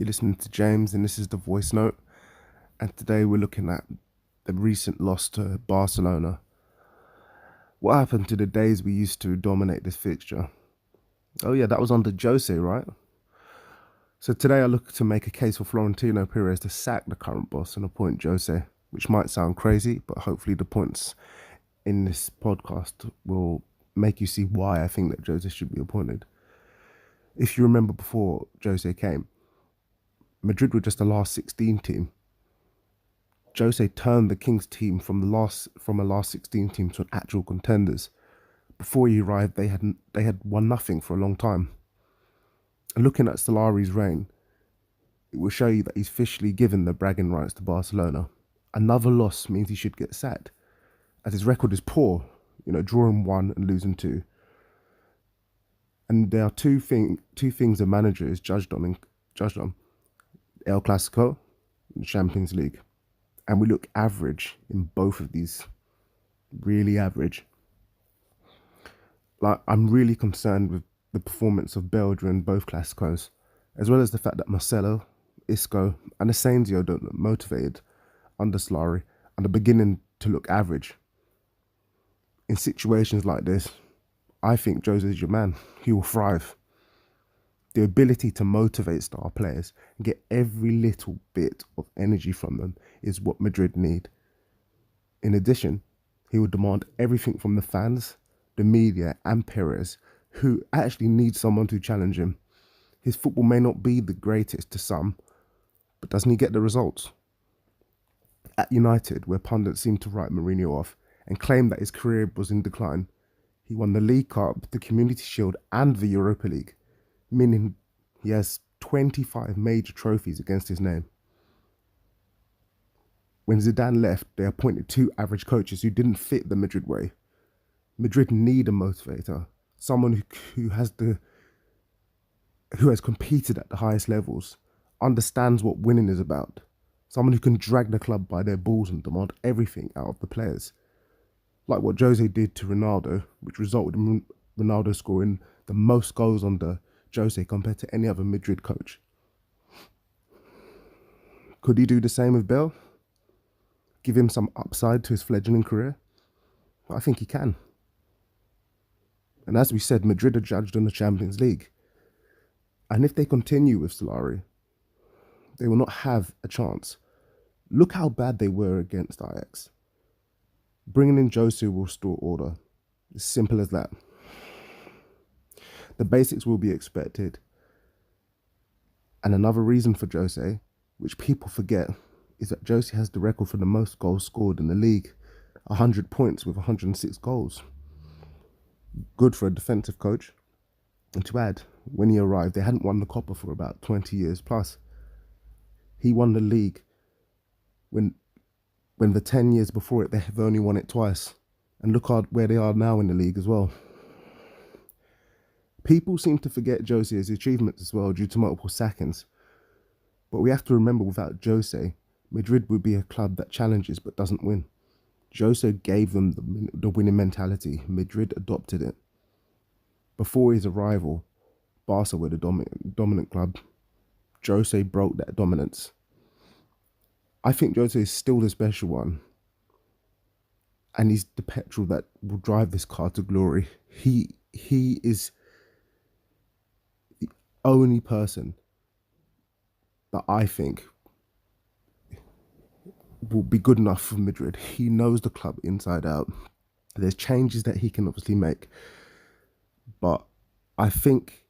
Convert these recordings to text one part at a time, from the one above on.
listening to James, and this is the voice note. And today we're looking at the recent loss to Barcelona. What happened to the days we used to dominate this fixture? Oh yeah, that was under Jose, right? So today I look to make a case for Florentino Perez to sack the current boss and appoint Jose, which might sound crazy, but hopefully the points in this podcast will make you see why I think that Jose should be appointed. If you remember before Jose came, Madrid were just a last 16 team. Jose turned the Kings team from a last 16 team to an actual contenders. Before he arrived, they had won nothing for a long time. And looking at Solari's reign, it will show you that he's officially given the bragging rights to Barcelona. Another loss means he should get sacked, as his record is poor, drawing 1 and losing 2. And there are two things a manager is judged on: El Clásico and the Champions League. And we look average in both of these, really average. I'm really concerned with the performance of Belgium in both Clásicos, as well as the fact that Marcelo, Isco and Asensio don't look motivated under Solari and are beginning to look average. In situations like this, I think Jose is your man. He will thrive. The ability to motivate star players and get every little bit of energy from them is what Madrid need. In addition, he will demand everything from the fans, the media and Perez, who actually need someone to challenge him. His football may not be the greatest to some, but doesn't he get the results? At United, where pundits seem to write Mourinho off and claim that his career was in decline, he won the League Cup, the Community Shield and the Europa League, meaning he has 25 major trophies against his name. When Zidane left, they appointed 2 average coaches who didn't fit the Madrid way. Madrid need a motivator, someone who has competed at the highest levels, understands what winning is about, someone who can drag the club by their balls and demand everything out of the players. Like what Jose did to Ronaldo, which resulted in Ronaldo scoring the most goals under Jose compared to any other Madrid coach. Could he do the same with Bale? Give him some upside to his fledgling career? I think he can. And as we said, Madrid are judged on the Champions League. And if they continue with Solari, they will not have a chance. Look how bad they were against Ajax. Bringing in Jose will restore order. As simple as that. The basics will be expected. And another reason for Jose, which people forget, is that Jose has the record for the most goals scored in the league. 100 points with 106 goals. Good for a defensive coach. And to add, when he arrived, they hadn't won the Copa for about 20 years plus. He won the league when the 10 years before it, they have only won it twice. And look where they are now in the league as well. People seem to forget Jose's achievements as well due to multiple sackings. But we have to remember, without Jose, Madrid would be a club that challenges but doesn't win. Jose gave them the winning mentality. Madrid adopted it. Before his arrival, Barca were the dominant club. Jose broke that dominance. I think Jose is still the special one. And he's the petrol that will drive this car to glory. He is the only person that I think will be good enough for Madrid. He knows the club inside out. There's changes that he can obviously make. But I think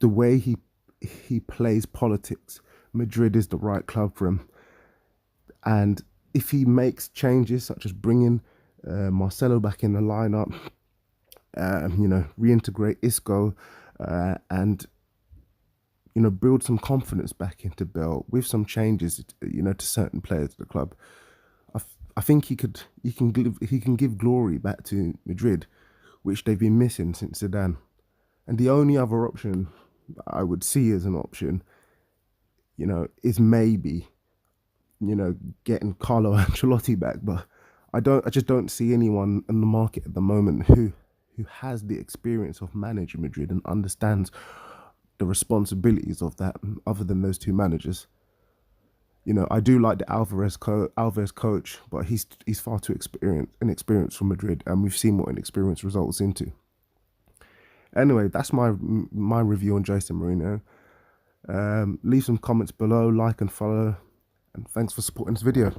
the way he plays politics, Madrid is the right club for him. And if he makes changes such as bringing Marcelo back in the lineup, reintegrate Isco, and build some confidence back into Bale with some changes, to certain players of the club, I think he can give glory back to Madrid, which they've been missing since Zidane. And the only other option I would see as an option, is maybe, getting Carlo Ancelotti back. But I just don't see anyone in the market at the moment who has the experience of managing Madrid and understands the responsibilities of that other than those two managers. You know, I do like the Alvarez coach, but he's far too inexperienced from Madrid, and we've seen what inexperience results into. Anyway, that's my review on Jose Mourinho. Leave some comments below, like and follow, and thanks for supporting this video.